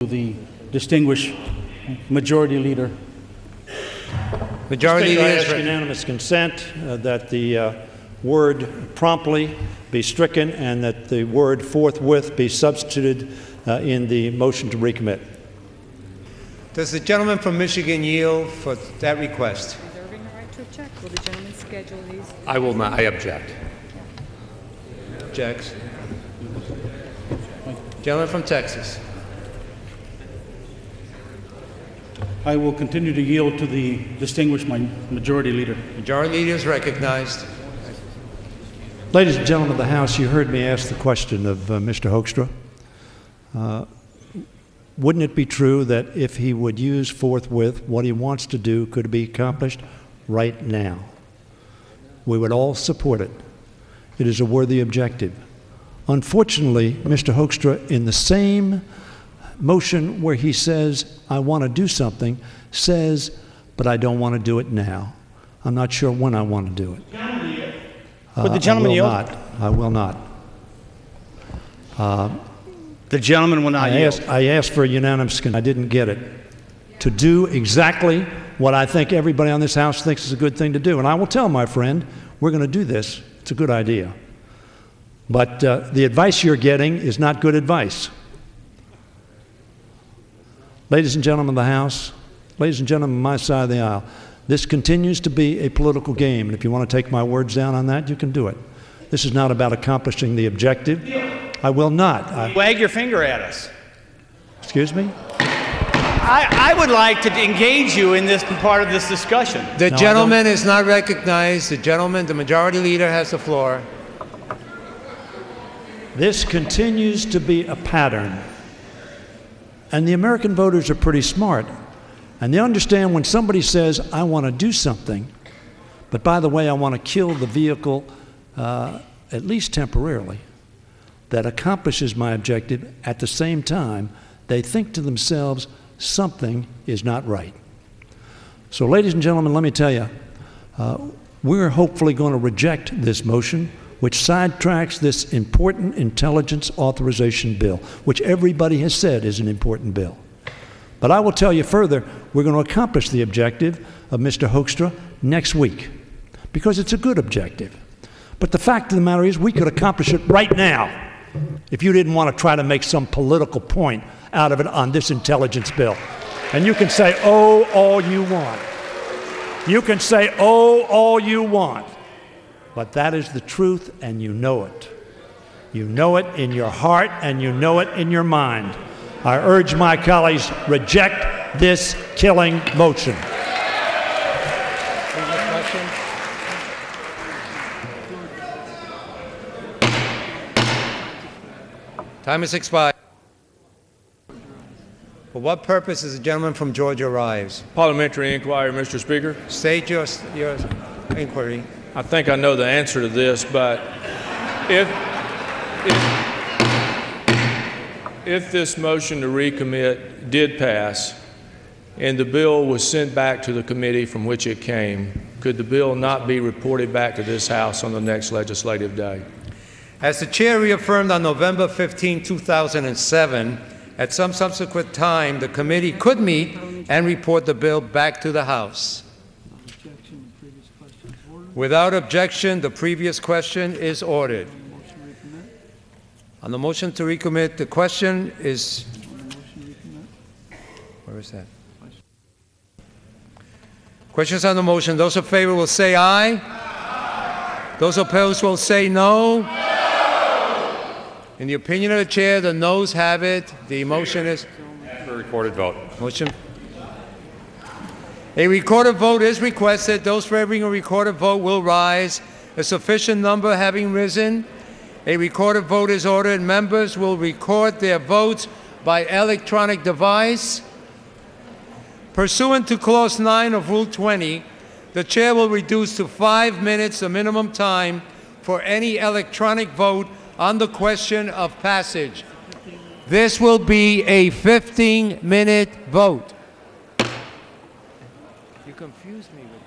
The distinguished Majority Leader. Majority Leader, I ask unanimous consent that the word promptly be stricken and that the word forthwith be substituted in the motion to recommit. Does the gentleman from Michigan yield for that request? Reserving the right to object. Will the gentleman schedule these? I will not. I object. Objects. Gentleman from Texas. I will continue to yield to the distinguished Majority Leader. Majority Leader is recognized. Ladies and gentlemen of the House, you heard me ask the question of Mr. Hoekstra. Wouldn't it be true that if he would use forthwith, what he wants to do could be accomplished right now? We would all support it. It is a worthy objective. Unfortunately, Mr. Hoekstra, in the same motion where he says, I want to do something, says, but I don't want to do it now. I'm not sure when I want to do it. Would the gentleman yield? I will not. The gentleman will not yield. I asked for a unanimous consent. I didn't get it. To do exactly what I think everybody on this House thinks is a good thing to do. And I will tell my friend, we're going to do this. It's a good idea. But the advice you're getting is not good advice. Ladies and gentlemen of the House, ladies and gentlemen on my side of the aisle, this continues to be a political game. And if you want to take my words down on that, you can do it. This is not about accomplishing the objective. I will not. Wag your finger at us. Excuse me? I would like to engage you in this part of this discussion. The gentleman is not recognized. The Majority Leader has the floor. This continues to be a pattern. And the American voters are pretty smart. And they understand when somebody says, I want to do something, but by the way, I want to kill the vehicle, at least temporarily, that accomplishes my objective, at the same time, they think to themselves, something is not right. So ladies and gentlemen, let me tell you, we're hopefully going to reject this motion, which sidetracks this important intelligence authorization bill, which everybody has said is an important bill. But I will tell you further, we're going to accomplish the objective of Mr. Hoekstra next week, because it's a good objective. But the fact of the matter is, we could accomplish it right now if you didn't want to try to make some political point out of it on this intelligence bill. And you can say, oh, all you want. You can say, oh, all you want. But that is the truth, and you know it. You know it in your heart, and you know it in your mind. I urge my colleagues, reject this killing motion. Time has expired. For what purpose does the gentleman from Georgia rise? Parliamentary inquiry, Mr. Speaker. State your inquiry. I think I know the answer to this, but if this motion to recommit did pass and the bill was sent back to the committee from which it came, could the bill not be reported back to this House on the next legislative day? As the chair reaffirmed on November 15, 2007, at some subsequent time, the committee could meet and report the bill back to the House. Without objection, the previous question is ordered. On the motion to recommit, the question is... Where is that? Questions on the motion. Those in favor will say aye. Aye. Those opposed will say no. No. In the opinion of the chair, the noes have it. The motion is... For a recorded vote. Motion. A recorded vote is requested. Those favoring a recorded vote will rise. A sufficient number having risen, a recorded vote is ordered. Members will record their votes by electronic device. Pursuant to Clause 9 of Rule 20, the chair will reduce to 5 minutes the minimum time for any electronic vote on the question of passage. This will be a 15-minute vote. You confused me with